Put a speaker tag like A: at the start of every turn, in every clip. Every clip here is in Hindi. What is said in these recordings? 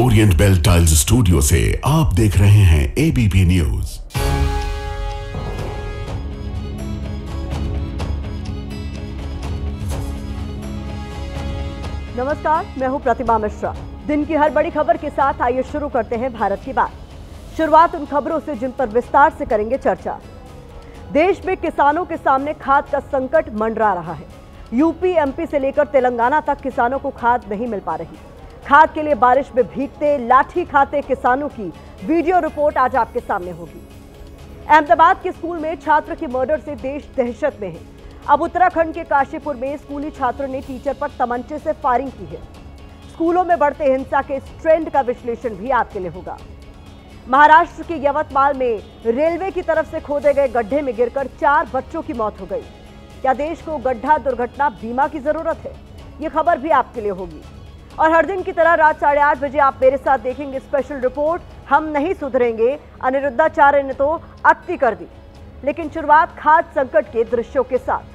A: ओरिएंट बेल टाइल्स स्टूडियो से आप देख रहे हैं एबीपी न्यूज।
B: नमस्कार, मैं हूं प्रतिमा मिश्रा। दिन की हर बड़ी खबर के साथ आइए शुरू करते हैं भारत की बात। शुरुआत उन खबरों से जिन पर विस्तार से करेंगे चर्चा। देश में किसानों के सामने खाद का संकट मंडरा रहा है। यूपी, एमपी से लेकर तेलंगाना तक किसानों को खाद नहीं मिल पा रही। खाद के लिए बारिश में भीगते, लाठी खाते किसानों की वीडियो रिपोर्ट आज आपके सामने होगी। अहमदाबाद के स्कूल में छात्र के मर्डर से देश दहशत में है। अब उत्तराखंड के काशीपुर में स्कूली छात्रों ने टीचर पर तमंचे से फायरिंग की है। स्कूलों में बढ़ते हिंसा के इस ट्रेंड का विश्लेषण भी आपके लिए होगा। महाराष्ट्र के यवतमाल में रेलवे की तरफ से खोदे गए गड्ढे में गिरकर 4 बच्चों की मौत हो गई। क्या देश को गड्ढा दुर्घटना बीमा की जरूरत है? ये खबर भी आपके लिए होगी। और हर दिन की तरह रात 8:30 बजे आप मेरे साथ देखेंगे स्पेशल रिपोर्ट हम नहीं सुधरेंगे, अनिरुद्धाचार्य ने तो अति कर दी। लेकिन शुरुआत खाद संकट के दृश्यों के साथ।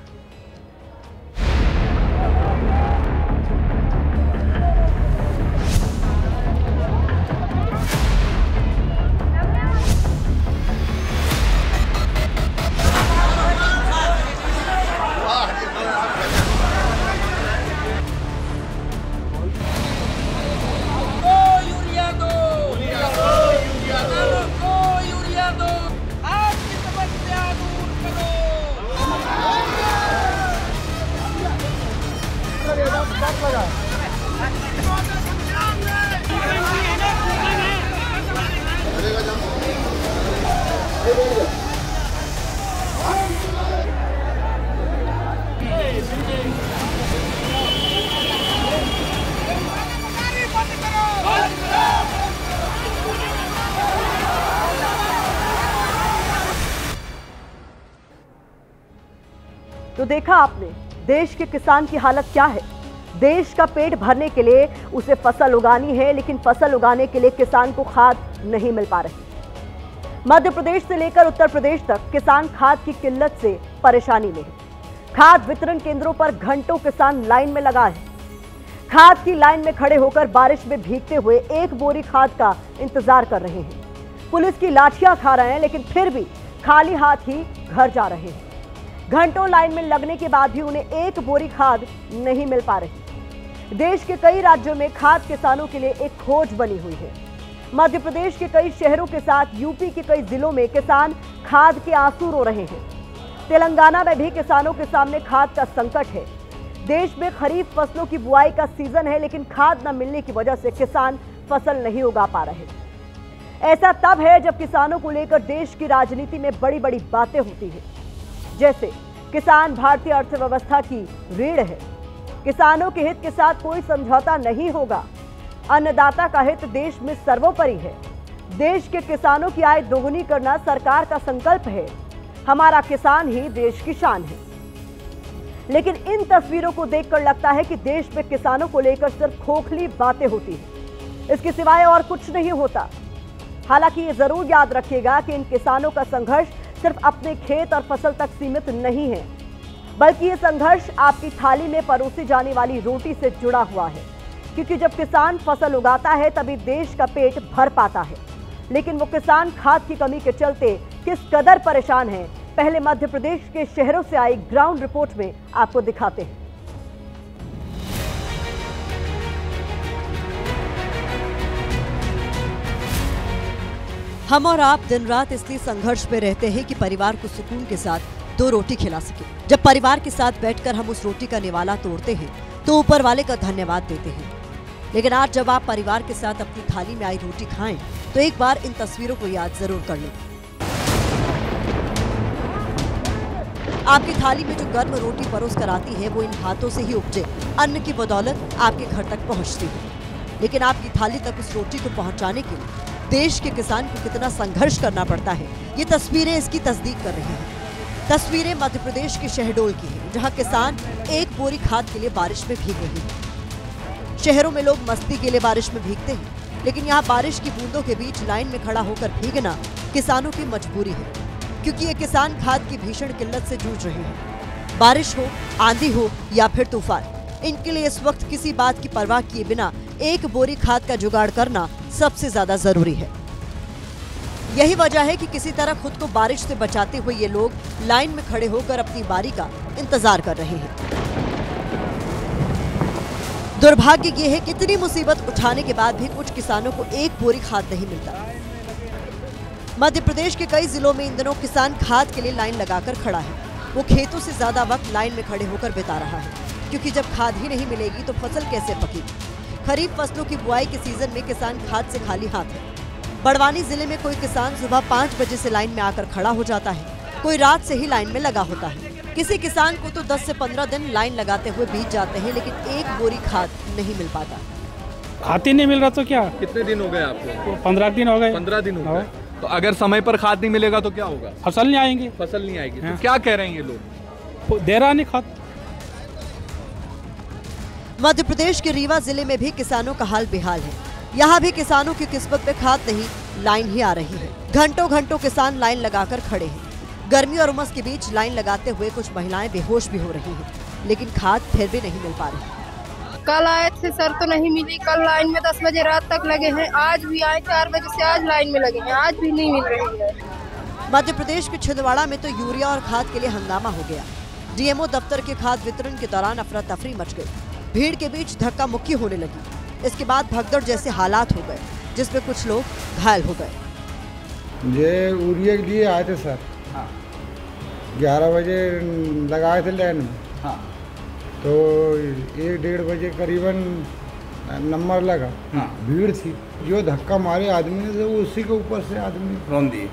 B: तो देखा आपने देश के किसान की हालत क्या है। देश का पेट भरने के लिए उसे फसल उगानी है, लेकिन फसल उगाने के लिए किसान को खाद नहीं मिल पा रही। मध्य प्रदेश से लेकर उत्तर प्रदेश तक किसान खाद की किल्लत से परेशानी में है। खाद वितरण केंद्रों पर घंटों किसान लाइन में लगा है। खाद की लाइन में खड़े होकर बारिश में भीगते हुए एक बोरी खाद का इंतजार कर रहे हैं। पुलिस की लाठियां खा रहे हैं, लेकिन फिर भी खाली हाथ ही घर जा रहे हैं। घंटों लाइन में लगने के बाद भी उन्हें एक बोरी खाद नहीं मिल पा रही। देश के कई राज्यों में खाद किसानों के लिए एक खोज बनी हुई है। मध्य प्रदेश के कई शहरों के साथ यूपी के कई जिलों में किसान खाद के आंसू रो रहे हैं। तेलंगाना में भी किसानों के सामने खाद का संकट है। देश में खरीफ फसलों की बुआई का सीजन है, लेकिन खाद न मिलने की वजह से किसान फसल नहीं उगा पा रहे। ऐसा तब है जब किसानों को लेकर देश की राजनीति में बड़ी बड़ी बातें होती है। जैसे किसान भारतीय अर्थव्यवस्था की रीढ़ है, किसानों के हित के साथ कोई समझौता नहीं होगा, अन्नदाता का हित देश में सर्वोपरि है, देश के किसानों की आय दोगुनी करना सरकार का संकल्प है, हमारा किसान ही देश की शान है। लेकिन इन तस्वीरों को देखकर लगता है कि देश में किसानों को लेकर सिर्फ खोखली बातें होती हैं, इसके सिवाय और कुछ नहीं होता। हालांकि ये जरूर याद रखिएगा कि इन किसानों का संघर्ष सिर्फ अपने खेत और फसल तक सीमित नहीं है, बल्कि ये संघर्ष आपकी थाली में परोसी जाने वाली रोटी से जुड़ा हुआ है। क्योंकि जब किसान फसल उगाता है तभी देश का पेट भर पाता है। लेकिन वो किसान खाद की कमी के चलते किस कदर परेशान है, पहले मध्य प्रदेश के शहरों से आई ग्राउंड रिपोर्ट में आपको दिखाते हैं। हम और आप दिन रात इसलिए संघर्ष में रहते हैं कि परिवार को सुकून के साथ 2 रोटी खिला सके। जब परिवार के साथ बैठकर हम उस रोटी का निवाला तोड़ते हैं तो ऊपर वाले का धन्यवाद देते हैं। लेकिन आज जब आप परिवार के साथ अपनी थाली में आई रोटी खाएं तो एक बार इन तस्वीरों को याद जरूर कर लें। आपकी थाली में जो गर्म रोटी परोस कर आती है वो इन हाथों से ही उपजे अन्न की बदौलत आपके घर तक पहुंचती है। लेकिन आपकी थाली तक उस रोटी को पहुंचाने के लिए देश के किसान को कितना संघर्ष करना पड़ता है, ये तस्वीरें इसकी तस्दीक कर रही हैं। तस्वीरें मध्य प्रदेश के शहडोल की हैं, जहां किसान एक बोरी खाद के लिए बारिश में भीग रहे हैं। शहरों में लोग मस्ती के लिए बारिश में भीगते हैं, लेकिन यहाँ बारिश की बूंदों के बीच लाइन में खड़ा होकर भीगना किसानों की मजबूरी है, क्योंकि ये किसान खाद की भीषण किल्लत से जूझ रहे हैं। बारिश हो, आंधी हो या फिर तूफान, इनके लिए इस वक्त किसी बात की परवाह किए बिना एक बोरी खाद का जुगाड़ करना सबसे ज्यादा जरूरी है। यही वजह है कि किसी तरह खुद को बारिश से बचाते हुए ये लोग लाइन में खड़े होकर अपनी बारी का इंतजार कर रहे हैं। दुर्भाग्य ये है कि इतनी मुसीबत उठाने के बाद भी कुछ किसानों को एक बोरी खाद नहीं मिलता। मध्य प्रदेश के कई जिलों में इन दिनों किसान खाद के लिए लाइन लगाकर खड़ा है। वो खेतों से ज्यादा वक्त लाइन में खड़े होकर बिता रहा है, क्योंकि जब खाद ही नहीं मिलेगी तो फसल कैसे पकेगी। खरीफ फसलों की बुआई के सीजन में किसान खाद से खाली हाथ है। बड़वानी जिले में कोई किसान सुबह 5 बजे से लाइन में आकर खड़ा हो जाता है, कोई रात से ही लाइन में लगा होता है। किसी किसान को तो 10 से 15 दिन लाइन लगाते हुए बीत जाते हैं, लेकिन एक बोरी खाद नहीं मिल पाता।
C: खाद ही नहीं मिल रहा तो क्या?
D: कितने दिन हो गए आपको?
C: 15 दिन हो गए।
D: 15 दिन हो गए। तो अगर समय पर खाद नहीं मिलेगा तो क्या होगा?
C: फसल नहीं आएंगे।
D: फसल नहीं आएगी। तो क्या कह रहे हैं ये लोग?
C: दे रहा नहीं खाद।
B: मध्य प्रदेश के रीवा जिले में भी किसानों का हाल बेहाल है। यहाँ भी किसानों की किस्मत पे खाद नहीं, लाइन ही आ रही है। घंटों घंटों किसान लाइन लगाकर खड़े हैं। गर्मी और उमस के बीच लाइन लगाते हुए कुछ महिलाएं बेहोश भी हो रही हैं, लेकिन खाद फिर भी नहीं मिल पा रही।
E: कल आए थे सर तो नहीं मिली। कल लाइन में 10 बजे रात तक लगे हैं। आज भी आए 4 बजे से आज लाइन में लगे हैं, आज भी नहीं मिल रही है।
B: मध्य प्रदेश के छिंदवाड़ा में तो यूरिया और खाद के लिए हंगामा हो गया। डीएमओ दफ्तर के खाद वितरण के दौरान अफरा तफरी मच गई। भीड़ के बीच धक्का मुक्की होने लगी। इसके बाद भगदड़ जैसे हालात हो गए, जिसमें कुछ लोग घायल हो गए।
F: ये यूरिया के लिए आए थे सर। 11 बजे लगाए थे लाइन में। तो 1-1:30 बजे करीबन नंबर लगा। भीड़ थी, जो धक्का मारे आदमी ने वो उसी के ऊपर से आदमी रौंद दिए।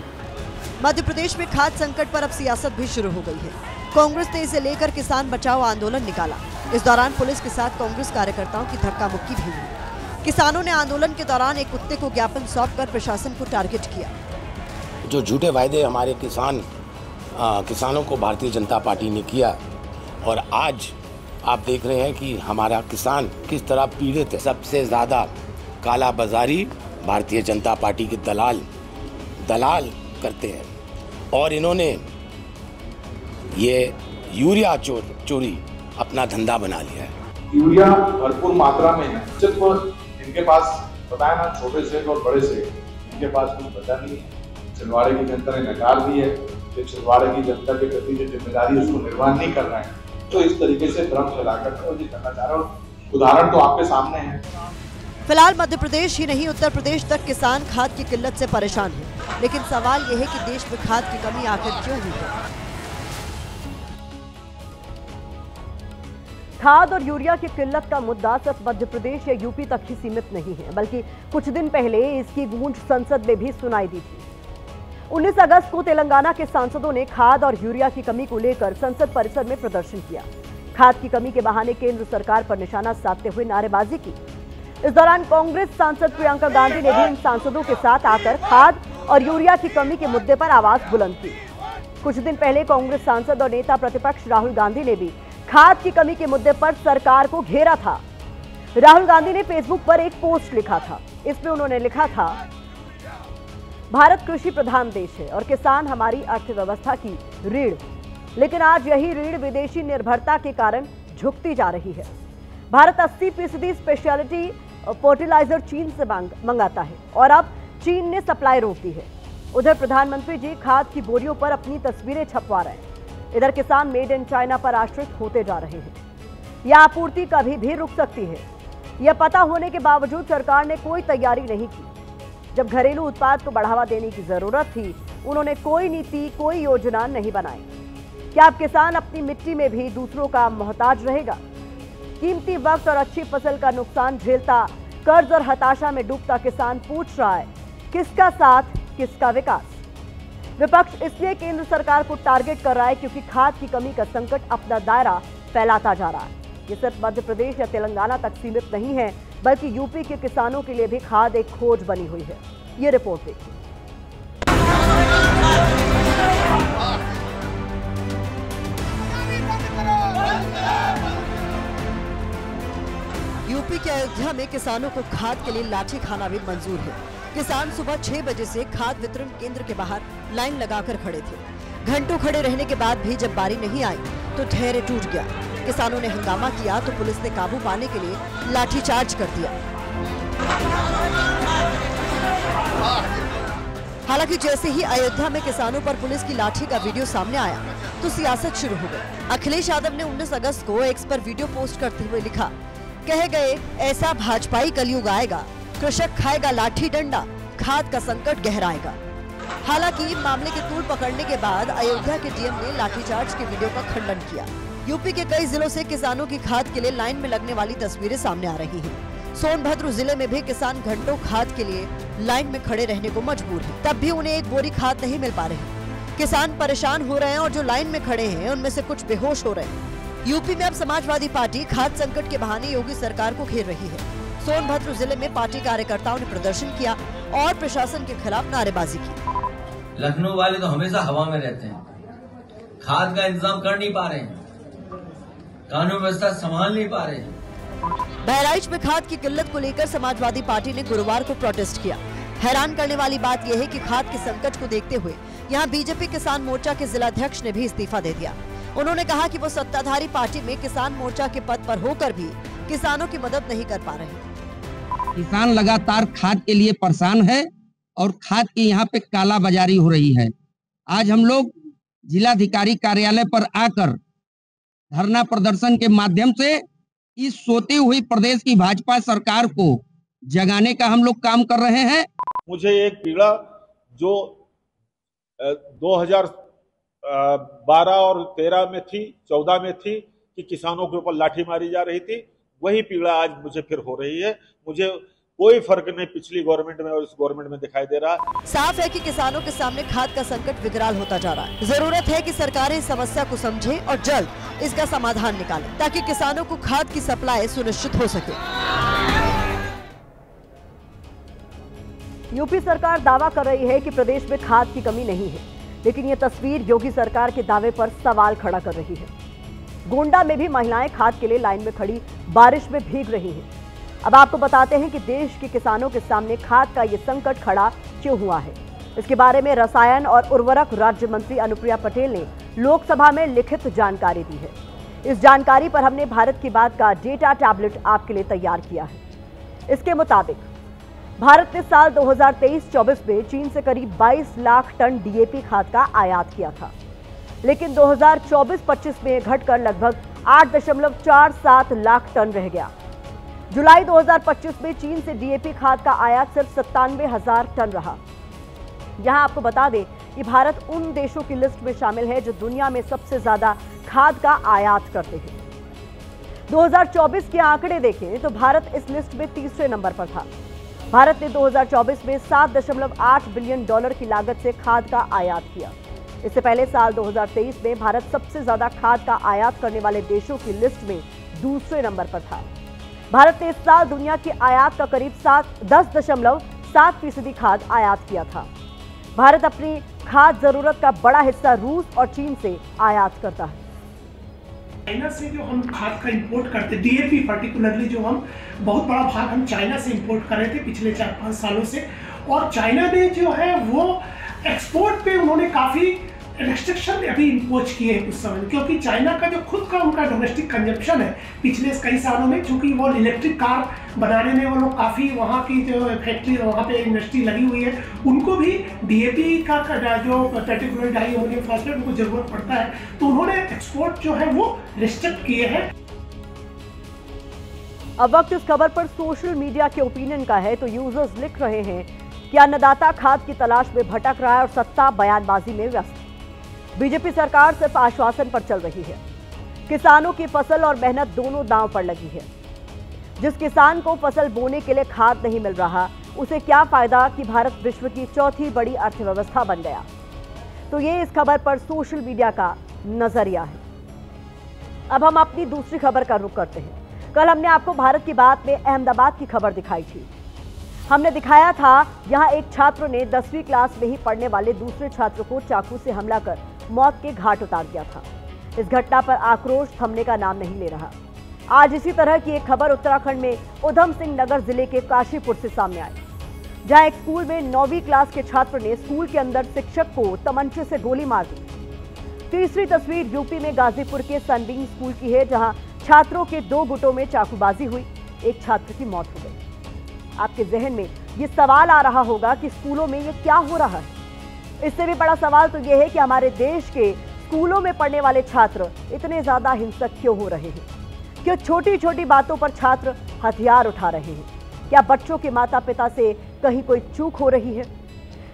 B: मध्य प्रदेश में खाद संकट पर अब सियासत भी शुरू हो गई है। कांग्रेस ने इसे लेकर किसान बचाओ आंदोलन निकाला। इस दौरान पुलिस के साथ कांग्रेस कार्यकर्ताओं की धक्का मुक्की भी हुई। किसानों ने आंदोलन के दौरान एक कुत्ते को ज्ञापन सौंपकर प्रशासन को टारगेट किया।
G: जो झूठे वायदे हमारे किसानों को भारतीय जनता पार्टी ने किया, और आज आप देख रहे हैं कि हमारा किसान किस तरह पीड़ित है। सबसे ज़्यादा काला बाजारी भारतीय जनता पार्टी के दलाल करते हैं, और इन्होंने ये यूरिया चोरी अपना धंधा बना लिया है।
H: यूरिया भरपूर मात्रा में है। सिर्फ इनके पास बताया ना, छोटे से और बड़े से इनके पास कुछ बचा नहीं है। छिंदवाड़े की जनता ने नकार दी है कि छिंदवाड़े की जनता के प्रति जो जिम्मेदारी उसको निर्वाह नहीं कर रहे हैं। तो इस तरीके से भ्रम फैलाकर ये करना चाह रहे हैं। उदाहरण तो आपके सामने है।
B: फिलहाल मध्य प्रदेश ही नहीं, उत्तर प्रदेश तक किसान खाद की किल्लत से परेशान है। लेकिन सवाल यह है कि देश में खाद की कमी आखिर क्यों हुई है। खाद और यूरिया की किल्लत का मुद्दा सिर्फ मध्य प्रदेश या यूपी तक ही सीमित नहीं है, बल्कि कुछ दिन पहले इसकी गूंज संसद में भी सुनाई दी थी। 19 अगस्त को तेलंगाना के सांसदों ने खाद और यूरिया की कमी को लेकर संसद परिसर में प्रदर्शन किया। खाद की कमी के बहाने केंद्र सरकार पर निशाना साधते हुए नारेबाजी की। इस दौरान कांग्रेस सांसद प्रियंका गांधी ने भी इन सांसदों के साथ आकर खाद और यूरिया की कमी के मुद्दे पर आवाज बुलंद की। कुछ दिन पहले कांग्रेस सांसद और नेता प्रतिपक्ष राहुल गांधी ने भी खाद की कमी के मुद्दे पर सरकार को घेरा था। राहुल गांधी ने फेसबुक पर एक पोस्ट लिखा था। इसमें उन्होंने लिखा था, भारत कृषि प्रधान देश है और किसान हमारी अर्थव्यवस्था की रीढ़, लेकिन आज यही रीढ़ विदेशी निर्भरता के कारण झुकती जा रही है। भारत 80% स्पेशलिटी फर्टिलाइजर चीन से मंगाता है और अब चीन ने सप्लाई रोक दी है। उधर प्रधानमंत्री जी खाद की बोरियों पर अपनी तस्वीरें छपवा रहे हैं। इधर किसान मेड इन चाइना पर आश्रित होते जा रहे हैं। यह आपूर्ति कभी भी रुक सकती है। यह पता होने के बावजूद सरकार ने कोई तैयारी नहीं की। जब घरेलू उत्पाद को बढ़ावा देने की जरूरत थी, उन्होंने कोई नीति, कोई योजना नहीं बनाई। क्या अब किसान अपनी मिट्टी में भी दूसरों का मोहताज रहेगा? कीमती वक्त और अच्छी फसल का नुकसान झेलता, कर्ज और हताशा में डूबता किसान पूछ रहा है, किसका साथ, किसका विकास? विपक्ष इसलिए केंद्र सरकार को टारगेट कर रहा है क्योंकि खाद की कमी का संकट अपना दायरा फैलाता जा रहा है। ये सिर्फ मध्य प्रदेश या तेलंगाना तक सीमित नहीं है, बल्कि यूपी के किसानों के लिए भी खाद एक खोज बनी हुई है। ये रिपोर्ट देखिए। यूपी के अयोध्या में किसानों को खाद के लिए लाठी खाना भी मंजूर है। किसान सुबह 6 बजे से खाद वितरण केंद्र के बाहर लाइन लगाकर खड़े थे। घंटों खड़े रहने के बाद भी जब बारी नहीं आई तो धैर्य टूट गया। किसानों ने हंगामा किया तो पुलिस ने काबू पाने के लिए लाठीचार्ज कर दिया। हालांकि जैसे ही अयोध्या में किसानों पर पुलिस की लाठी का वीडियो सामने आया तो सियासत शुरू हो गई। अखिलेश यादव ने 19 अगस्त को एक्स पर वीडियो पोस्ट करते हुए लिखा, कहे गए ऐसा भाजपाई कलयुग आएगा, कृषक खाएगा लाठी डंडा, खाद का संकट गहराएगा। हालांकि मामले की तूल पकड़ने के बाद अयोध्या के डीएम ने लाठीचार्ज के वीडियो का खंडन किया। यूपी के कई जिलों से किसानों की खाद के लिए लाइन में लगने वाली तस्वीरें सामने आ रही हैं। सोनभद्र जिले में भी किसान घंटों खाद के लिए लाइन में खड़े रहने को मजबूर हैं। तब भी उन्हें एक बोरी खाद नहीं मिल पा रही। किसान परेशान हो रहे हैं और जो लाइन में खड़े हैं उनमें से कुछ बेहोश हो रहे हैं। यूपी में अब समाजवादी पार्टी खाद संकट के बहाने योगी सरकार को घेर रही है। सोनभद्र जिले में पार्टी कार्यकर्ताओं ने प्रदर्शन किया और प्रशासन के खिलाफ नारेबाजी की।
I: लखनऊ वाले तो हमेशा हवा में रहते हैं, खाद का इंतजाम कर नहीं पा रहे हैं, कानून व्यवस्था संभाल नहीं पा रहे हैं।
B: बहराइच में खाद की किल्लत को लेकर समाजवादी पार्टी ने गुरुवार को प्रोटेस्ट किया। हैरान करने वाली बात यह है कि खाद के संकट को देखते हुए यहां बीजेपी किसान मोर्चा के जिलाध्यक्ष ने भी इस्तीफा दे दिया। उन्होंने कहा कि वो सत्ताधारी पार्टी में किसान मोर्चा के पद पर होकर भी किसानों की मदद नहीं कर पा रहे।
J: किसान लगातार खाद के लिए परेशान है और खाद की यहाँ पे काला बाजारी हो रही है। आज हम लोग जिलाधिकारी कार्यालय पर आकर धरना प्रदर्शन के माध्यम से इस सोती हुई प्रदेश की भाजपा सरकार को जगाने का हम लोग काम कर रहे हैं।
H: मुझे एक पीड़ा जो 2012 और 13 में थी, 14 में थी कि किसानों के ऊपर लाठी मारी जा रही थी, वही पीड़ा आज मुझे फिर हो रही है। मुझे कोई फर्क नहीं पिछली गवर्नमेंट में और इस गवर्नमेंट में दिखाई दे रहा।
B: साफ है कि किसानों के सामने खाद का संकट विकराल होता जा रहा है। जरूरत है कि सरकारें इस समस्या को समझें और जल्द इसका समाधान निकालें ताकि किसानों को खाद की सप्लाई सुनिश्चित हो सके। यूपी सरकार दावा कर रही है कि प्रदेश में खाद की कमी नहीं है, लेकिन ये तस्वीर योगी सरकार के दावे पर सवाल खड़ा कर रही है। गोंडा में भी महिलाएं खाद के लिए लाइन में खड़ी बारिश में भीग रही हैं। अब आपको बताते हैं कि देश के किसानों के सामने खाद का ये संकट खड़ा क्यों हुआ है। इसके बारे में रसायन और उर्वरक राज्य मंत्री अनुप्रिया पटेल ने लोकसभा में लिखित जानकारी दी है। इस जानकारी पर हमने भारत की बात का डेटा टैबलेट आपके लिए तैयार किया है। इसके मुताबिक भारत ने साल 2023-24 में चीन से करीब 22 लाख टन डीएपी खाद का आयात किया था, लेकिन 2024-25 में घटकर लगभग 8.47 लाख टन रह गया। जुलाई 2025 में चीन से डीएपी खाद का आयात सिर्फ 97,000 टन रहा। यहां आपको बता दें कि भारत उन देशों की लिस्ट में शामिल है जो दुनिया में सबसे ज्यादा खाद का आयात करते हैं। 2024 के आंकड़े देखें तो भारत इस लिस्ट में तीसरे नंबर पर था। भारत ने 2024 में $7.8 बिलियन की लागत से खाद का आयात किया। इससे पहले साल 2023 में भारत सबसे ज्यादा खाद का आयात करने वाले देशों की लिस्ट में दूसरे नंबर पर था। भारत ने इस साल दुनिया की आयात का करीब 10.7% खाद आयात किया था। भारत अपनी खाद जरूरत का बड़ा हिस्सा रूस और चीन से आयात करता है।
K: चाइना से जो हम खाद का इंपोर्ट करते, डीएपी पर्टिकुलरली जो हम बहुत बड़ा भाग हम चाइना से इंपोर्ट कर रहे थे पिछले 4-5 सालों से, और चाइना ने जो है वो एक्सपोर्ट पे उन्होंने काफ़ी रेस्ट्रिक्शन अभी इम्पोज किए हैं कुछ समय, क्योंकि चाइना का जो खुद का उनका डोमेस्टिक कंजप्शन है पिछले कई सालों में, चूंकि वो इलेक्ट्रिक कार बनाने में वो लोग काफ़ी वहाँ की जो फैक्ट्री वहाँ पे इंडस्ट्री लगी हुई है, उनको भी डीएपी का जो पर्टिकुलर डाई अमोनियम फॉस्फेट उनको जरूरत पड़ता है, तो उन्होंने एक्सपोर्ट जो है वो रिस्ट्रिक्ट किए हैं।
B: अब वक्त इस खबर पर सोशल मीडिया के ओपिनियन का है, तो यूजर्स लिख रहे हैं कि अन्नदाता खाद की तलाश में भटक रहा है और सत्ता बयानबाजी में व्यस्त। बीजेपी सरकार सिर्फ आश्वासन पर चल रही है। किसानों की फसल और मेहनत दोनों दांव पर लगी है। जिस किसान को फसल बोने के लिए खाद नहीं मिल रहा, उसे क्या फायदा कि भारत विश्व की चौथी बड़ी अर्थव्यवस्था बन गया। तो ये इस खबर पर सोशल मीडिया का नजरिया है। अब हम अपनी दूसरी खबर का रुख करते हैं। कल हमने आपको भारत की बात में अहमदाबाद की खबर दिखाई थी। हमने दिखाया था यहां एक छात्र ने 10वीं क्लास में ही पढ़ने वाले दूसरे छात्र को चाकू से हमला कर मौत के घाट उतार दिया था। इस घटना पर आक्रोश थमने का नाम नहीं ले रहा। आज इसी तरह की एक खबर उत्तराखंड में उधम सिंह नगर जिले के काशीपुर से सामने आई, जहां एक स्कूल में 9वीं क्लास के छात्र ने स्कूल के अंदर शिक्षक को तमंचे से गोली मार दी। तीसरी तस्वीर यूपी में गाजीपुर के सनबीम स्कूल की है, जहां छात्रों के 2 गुटों में चाकूबाजी हुई, एक छात्र की मौत हो गई। आपके जहन में ये सवाल आ रहा होगा कि स्कूलों में ये क्या हो रहा है। इससे भी बड़ा सवाल तो ये है कि हमारे देश के स्कूलों में पढ़ने वाले छात्र इतने ज्यादा हिंसक क्यों हो रहे हैं? क्यों छोटी छोटी बातों पर छात्र हथियार उठा रहे हैं? क्या बच्चों के माता पिता से कहीं कोई चूक हो रही है?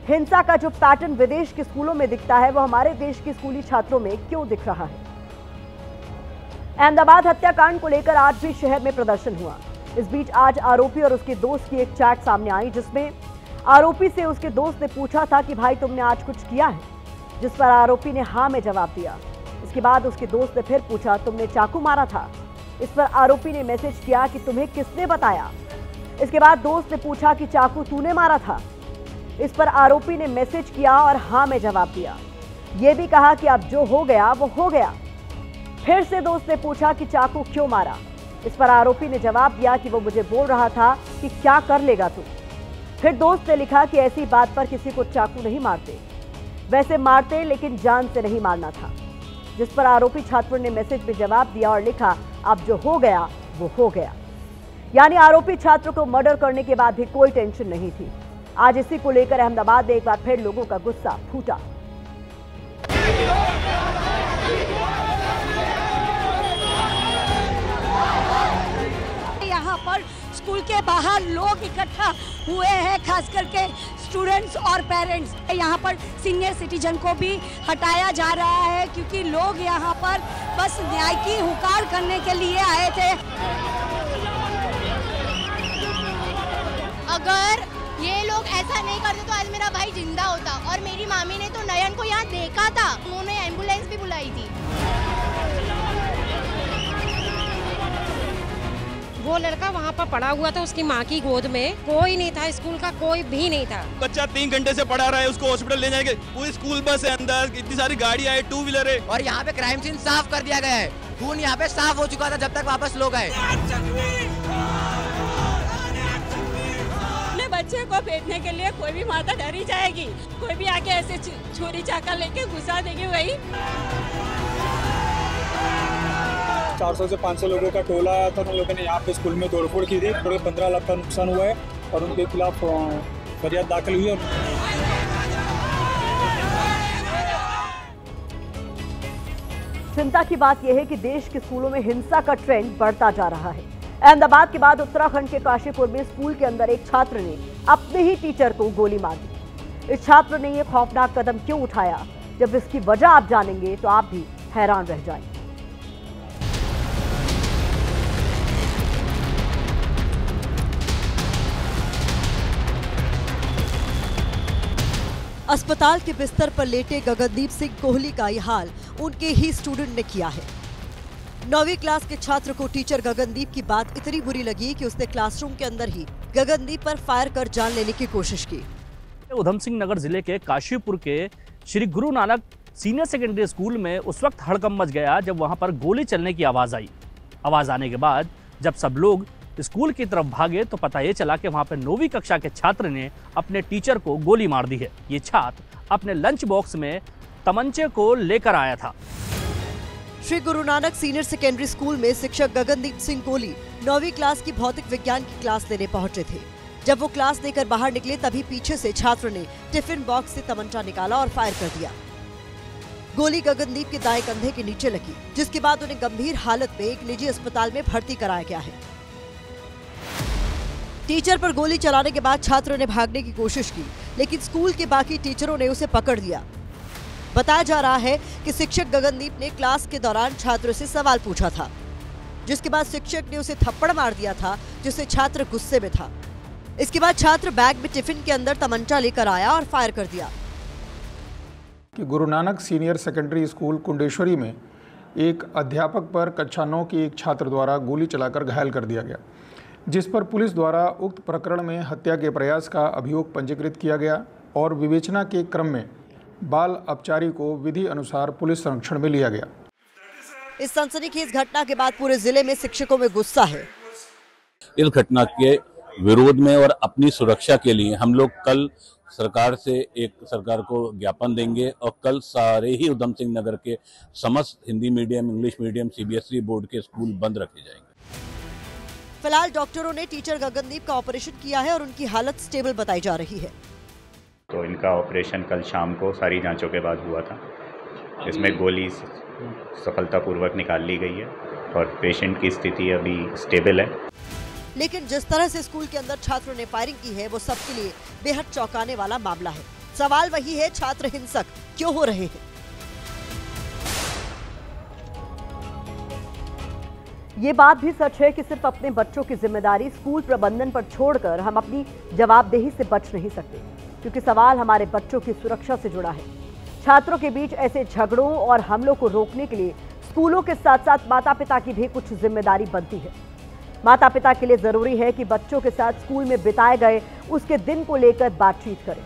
B: हिंसा का जो पैटर्न विदेश के स्कूलों में दिखता है वो हमारे देश के स्कूली छात्रों में क्यों दिख रहा है? अहमदाबाद हत्याकांड को लेकर आज भी शहर में प्रदर्शन हुआ। इस बीच आज आरोपी और उसके दोस्त की एक चैट सामने आई, जिसमें आरोपी से उसके दोस्त ने पूछा था कि भाई तुमने आज कुछ किया है, जिस पर आरोपी ने हाँ में जवाब दिया। इसके बाद उसके दोस्त ने फिर पूछा तुमने चाकू मारा था? इस पर आरोपी ने मैसेज किया कि तुम्हें किसने बताया? इसके बाद दोस्त ने पूछा कि चाकू तूने मारा था? इस पर आरोपी ने मैसेज किया और हाँ में जवाब दिया। यह भी कहा कि अब जो हो गया वो हो गया। फिर से दोस्त ने पूछा कि चाकू क्यों मारा? इस पर आरोपी ने जवाब दिया कि वो मुझे बोल रहा था कि क्या कर लेगा तू। फिर दोस्त ने लिखा कि ऐसी बात पर किसी को चाकू नहीं मारते, वैसे मारते लेकिन जान से नहीं मारना था। जिस पर आरोपी छात्रों ने मैसेज में जवाब दिया और लिखा अब जो हो गया वो हो गया। यानी आरोपी छात्र को मर्डर करने के बाद भी कोई टेंशन नहीं थी। आज इसी को लेकर अहमदाबाद में एक बार फिर लोगों का गुस्सा फूटा।
L: यहाँ पर स्कूल के बाहर लोग इकट्ठा हुए हैं, खास करके स्टूडेंट्स और पेरेंट्स। यहाँ पर सीनियर सिटीजन को भी हटाया जा रहा है क्योंकि लोग यहाँ पर बस न्याय की हुकार करने के लिए आए थे।
M: अगर ये लोग ऐसा नहीं करते तो आज मेरा भाई जिंदा होता। और मेरी मामी ने तो नयन को यहाँ देखा था, उन्होंने एम्बुलेंस भी बुलाई थी।
N: वो लड़का वहाँ पर पड़ा हुआ था उसकी माँ की गोद में, कोई नहीं था, स्कूल का कोई भी नहीं था।
O: बच्चा 3 घंटे से पड़ा रहा है, उसको हॉस्पिटल ले जाएंगे, पूरी स्कूल बस है अंदर, इतनी सारी गाड़ी है, 2 व्हीलर है।
P: और यहाँ पे क्राइम सीन साफ कर दिया गया है, खून यहाँ पे साफ हो चुका था जब तक वापस लोग आए।
N: अपने बच्चे को भेजने के लिए कोई भी माता डरी जाएगी, कोई भी आके ऐसे छुरी चाका लेके घुसा देगी। वही
Q: 400 से 500 लोगों का टोला आया था, उन लोगों ने यहाँ पे स्कूल में तोड़फोड़ की थी। थोड़े 15 लाख का नुकसान हुआ है और उनके खिलाफ फरियाद दाखिल हुई है।
B: चिंता की बात यह है कि देश के स्कूलों में हिंसा का ट्रेंड बढ़ता जा रहा है। अहमदाबाद के बाद उत्तराखंड के काशीपुर में स्कूल के अंदर एक छात्र ने अपने ही टीचर को गोली मार दी। इस छात्र ने यह खौफनाक कदम क्यों उठाया, जब इसकी वजह आप जानेंगे तो आप भी हैरान रह जाएंगे। अस्पताल के बिस्तर पर लेटे गगनदीप सिंह कोहली का ये हाल उनके ही स्टूडेंट ने किया है। 9वीं क्लास के छात्र को टीचर गगनदीप की बात इतनी बुरी लगी कि उसने क्लासरूम के अंदर ही गगनदीप पर फायर कर जान लेने की कोशिश की।
R: उधम सिंह नगर जिले के काशीपुर के Shri Guru Nanak senior secondary school में उस वक्त हड़कंप मच गया जब वहां पर गोली चलने की आवाज आई। आवाज आने के बाद जब सब लोग स्कूल की तरफ भागे तो पता ये चला कि वहां पर 9वीं कक्षा के छात्र ने अपने टीचर को गोली मार दी है। ये छात्र अपने लंच बॉक्स में तमंचे को लेकर आया था।
B: Shri Guru Nanak senior secondary school में शिक्षक गगनदीप सिंह कोहली 9वीं क्लास की भौतिक विज्ञान की क्लास लेने पहुंचे थे। जब वो क्लास लेकर बाहर निकले तभी पीछे से छात्र ने टिफिन बॉक्स से तमंचा निकाला और फायर कर दिया। गोली गगनदीप के दाएं कंधे के नीचे लगी, जिसके बाद उन्हें गंभीर हालत में एक निजी अस्पताल में भर्ती कराया गया है। टीचर पर गोली चलाने के बाद छात्रों ने भागने की कोशिश की, लेकिन स्कूल के बाकी टीचरों ने उसे पकड़ लिया। बताया जा रहा है कि शिक्षक गगनदीप ने क्लास के दौरान छात्रों से सवाल पूछा था, जिसके बाद शिक्षक ने उसे थप्पड़ मार दिया था, जिससे छात्र गुस्से में था। इसके बाद छात्र बैग में टिफिन के अंदर तमंचा लेकर आया और फायर कर दिया।
S: कि Guru Nanak senior secondary school Kundeshwari में एक अध्यापक पर कक्षा 9 की एक छात्र द्वारा गोली चलाकर घायल कर दिया गया, जिस पर पुलिस द्वारा उक्त प्रकरण में हत्या के प्रयास का अभियोग पंजीकृत किया गया और विवेचना के क्रम में बाल अपचारी को विधि अनुसार पुलिस संरक्षण में लिया गया।
B: इस सनसनीखेज घटना के बाद पूरे जिले में शिक्षकों में गुस्सा है।
T: इस घटना के विरोध में और अपनी सुरक्षा के लिए हम लोग कल सरकार को ज्ञापन देंगे और कल सारे ही उधम सिंह नगर के समस्त Hindi medium, English medium, CBSE board के स्कूल बंद रखे जाएंगे।
B: फिलहाल डॉक्टरों ने टीचर गगनदीप का ऑपरेशन किया है और उनकी हालत स्टेबल बताई जा रही है।
U: तो इनका ऑपरेशन कल शाम को सारी जांचों के बाद हुआ था। इसमें गोली सफलतापूर्वक निकाल ली गई है और पेशेंट की स्थिति अभी स्टेबल है।
B: लेकिन जिस तरह से स्कूल के अंदर छात्रों ने फायरिंग की है वो सबके लिए बेहद चौंकाने वाला मामला है। सवाल वही है, छात्र हिंसक क्यों हो रहे हैं? ये बात भी सच है कि सिर्फ अपने बच्चों की जिम्मेदारी स्कूल प्रबंधन पर छोड़कर हम अपनी जवाबदेही से बच नहीं सकते, क्योंकि सवाल हमारे बच्चों की सुरक्षा से जुड़ा है। छात्रों के बीच ऐसे झगड़ों और हमलों को रोकने के लिए स्कूलों के साथ साथ माता पिता की भी कुछ जिम्मेदारी बनती है। माता पिता के लिए जरूरी है कि बच्चों के साथ स्कूल में बिताए गए उसके दिन को लेकर बातचीत करें।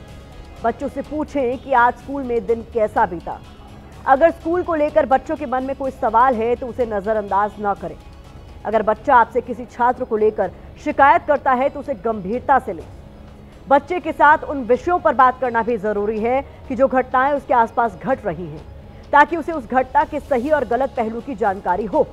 B: बच्चों से पूछें कि आज स्कूल में दिन कैसा बीता। अगर स्कूल को लेकर बच्चों के मन में कोई सवाल है तो उसे नजरअंदाज न करें। अगर बच्चा आपसे किसी छात्र को लेकर शिकायत करता है तो उसे गंभीरता से लें। बच्चे के साथ उन विषयों पर बात करना भी जरूरी है कि जो घटनाएं उसके आसपास घट रही हैं, ताकि उसे उस घटना के सही और गलत पहलू की जानकारी हो।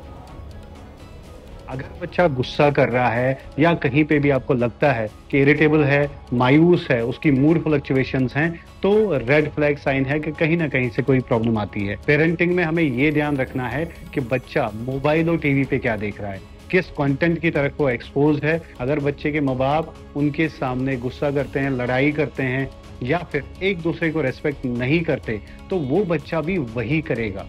V: अगर बच्चा गुस्सा कर रहा है या कहीं पे भी आपको लगता है कि इरिटेबल है, मायूस है, उसकी मूड फ्लक्चुएशंस हैं, तो रेड फ्लैग साइन है कि कहीं ना कहीं से कोई प्रॉब्लम आती है। पेरेंटिंग में हमें ये ध्यान रखना है कि बच्चा मोबाइल और टीवी पे क्या देख रहा है, किस कंटेंट की तरफ वो एक्सपोज है। अगर बच्चे के माँ बाप उनके सामने गुस्सा करते हैं, लड़ाई करते हैं या फिर एक दूसरे को रेस्पेक्ट नहीं करते, तो वो बच्चा भी वही करेगा।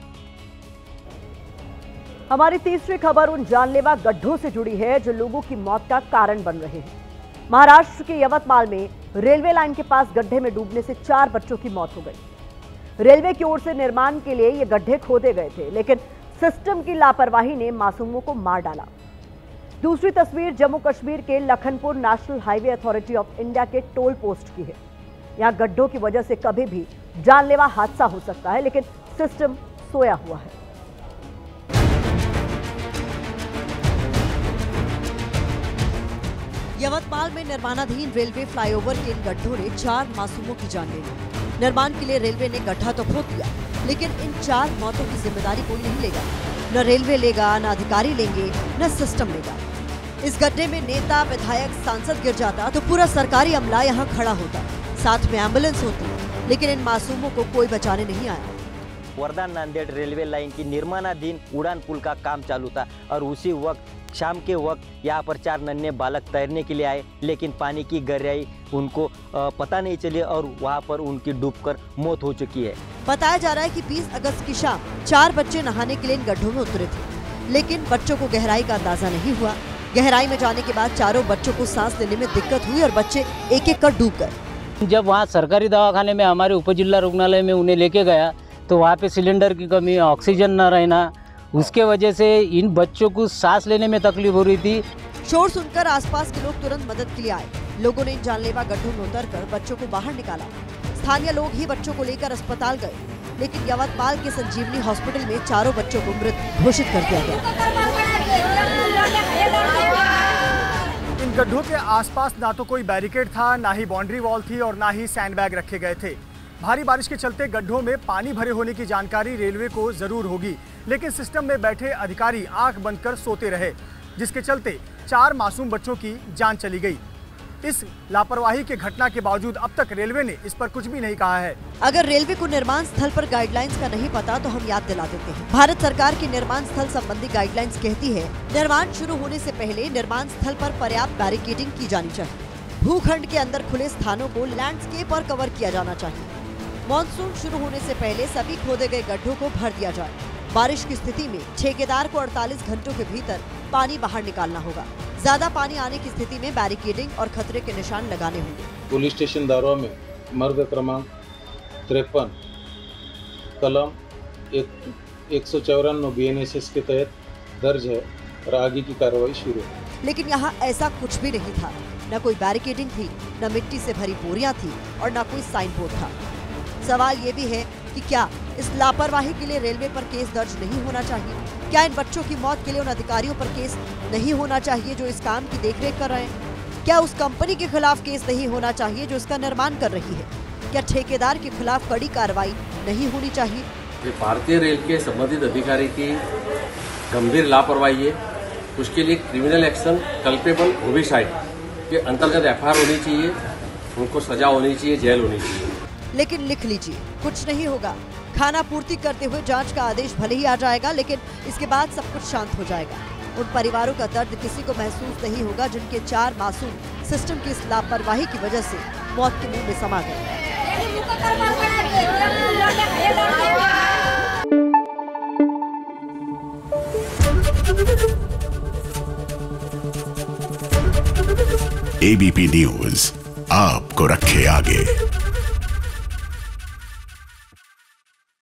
B: हमारी तीसरी खबर उन जानलेवा गड्ढों से जुड़ी है जो लोगों की मौत का कारण बन रहे हैं। महाराष्ट्र के यवतमाल में रेलवे लाइन के पास गड्ढे में डूबने से 4 बच्चों की मौत हो गई। रेलवे की ओर से निर्माण के लिए ये गड्ढे खोदे गए थे, लेकिन सिस्टम की लापरवाही ने मासूमों को मार डाला। दूसरी तस्वीर जम्मू कश्मीर के Lakhanpur national highway authority of India के टोल पोस्ट की है। यहाँ गड्ढों की वजह से कभी भी जानलेवा हादसा हो सकता है, लेकिन सिस्टम सोया हुआ है। यवतमाल में निर्माणाधीन रेलवे फ्लाईओवर के इन गड्ढों ने 4 मासूमों की जान ले ली। निर्माण के लिए रेलवे ने गड्ढा तो खोद दिया, लेकिन इन 4 मौतों की जिम्मेदारी कोई नहीं लेगा। न रेलवे लेगा, न अधिकारी लेंगे, न सिस्टम लेगा। इस गड्ढे में नेता, विधायक, सांसद गिर जाता तो पूरा सरकारी अमला यहाँ खड़ा होता, साथ में एम्बुलेंस होती, लेकिन इन मासूमों को कोई बचाने नहीं आया।
W: वर्धा नांदेड़ रेलवे लाइन की निर्माणाधीन उड़ान पुल का काम चालू था और उसी वक्त शाम के वक्त यहाँ पर 4 नन्हे बालक तैरने के लिए आए, लेकिन पानी की गहराई उनको पता नहीं चली और वहाँ पर उनकी डूबकर मौत हो चुकी है।
B: बताया जा रहा है कि 20 अगस्त की शाम 4 बच्चे नहाने के लिए इन गड्ढों में उतरे थे, लेकिन बच्चों को गहराई का अंदाजा नहीं हुआ। गहराई में जाने के बाद चारों बच्चों को सांस लेने में दिक्कत हुई और बच्चे एक-एक कर डूब गए।
W: जब वहाँ सरकारी दवाखाने में हमारे उप जिला रुग्णालय में उन्हें लेके गया तो वहाँ पे सिलेंडर की कमी, ऑक्सीजन न रहना, उसके वजह से इन बच्चों को सांस लेने में तकलीफ हो रही थी।
B: शोर सुनकर आसपास के लोग तुरंत मदद के लिए आए। लोगों ने इन जानलेवा गड्ढों में उतरकर बच्चों को बाहर निकाला। स्थानीय लोग ही बच्चों को लेकर अस्पताल गए, लेकिन यवतमाल के संजीवनी हॉस्पिटल में चारों बच्चों को मृत घोषित कर दिया गया।
X: इन गड्ढों के आसपास ना तो कोई बैरिकेड था, ना ही बाउंड्री वॉल थी और ना ही सैंडबैग रखे गए थे। भारी बारिश के चलते गड्ढों में पानी भरे होने की जानकारी रेलवे को जरूर होगी, लेकिन सिस्टम में बैठे अधिकारी आंख बंद कर सोते रहे, जिसके चलते 4 मासूम बच्चों की जान चली गई। इस लापरवाही के घटना के बावजूद अब तक रेलवे ने इस पर कुछ भी नहीं कहा है।
B: अगर रेलवे को निर्माण स्थल पर गाइडलाइंस का नहीं पता तो हम याद दिला देते हैं। भारत सरकार की निर्माण स्थल संबंधी गाइडलाइंस कहती है, निर्माण शुरू होने से पहले निर्माण स्थल पर पर्याप्त बैरिकेडिंग की जानी चाहिए। भूखंड के अंदर खुले स्थानों को लैंडस्केप और कवर किया जाना चाहिए। मॉनसून शुरू होने से पहले सभी खोदे गए गड्ढों को भर दिया जाए। बारिश की स्थिति में ठेकेदार को 48 घंटों के भीतर पानी बाहर निकालना होगा। ज्यादा पानी आने की स्थिति में बैरिकेडिंग और खतरे के निशान लगाने होंगे।
Y: पुलिस स्टेशन दारों में मर्ग क्रमांक 53 कलम 154 BNSS के तहत दर्ज है और आगे की कार्रवाई शुरू है।
B: लेकिन यहाँ ऐसा कुछ भी नहीं था। न कोई बैरिकेडिंग थी, न मिट्टी से भरी बोरियां थी और न कोई साइन बोर्ड था। सवाल ये भी है कि क्या इस लापरवाही के लिए रेलवे पर केस दर्ज नहीं होना चाहिए? क्या इन बच्चों की मौत के लिए उन अधिकारियों पर केस नहीं होना चाहिए जो इस काम की देखरेख कर रहे हैं? क्या उस कंपनी के खिलाफ केस नहीं होना चाहिए जो इसका निर्माण कर रही है? क्या ठेकेदार के खिलाफ कड़ी कार्रवाई नहीं होनी चाहिए?
Z: भारतीय रेल के संबंधित अधिकारी की गंभीर लापरवाही है
A: उसके लिए क्रिमिनल एक्शन कल्पेबल होमिसाइड के अंतर्गत एफआईआर होनी चाहिए, उनको सजा होनी चाहिए, जेल होनी चाहिए।
B: लेकिन लिख लीजिए, कुछ नहीं होगा। खाना पूर्ति करते हुए जांच का आदेश भले ही आ जाएगा, लेकिन इसके बाद सब कुछ शांत हो जाएगा। उन परिवारों का दर्द किसी को महसूस नहीं होगा जिनके 4 मासूम सिस्टम की इस लापरवाही की वजह से मौत के मुंह में समा गए।
C: एबीपी न्यूज आपको रखे आगे।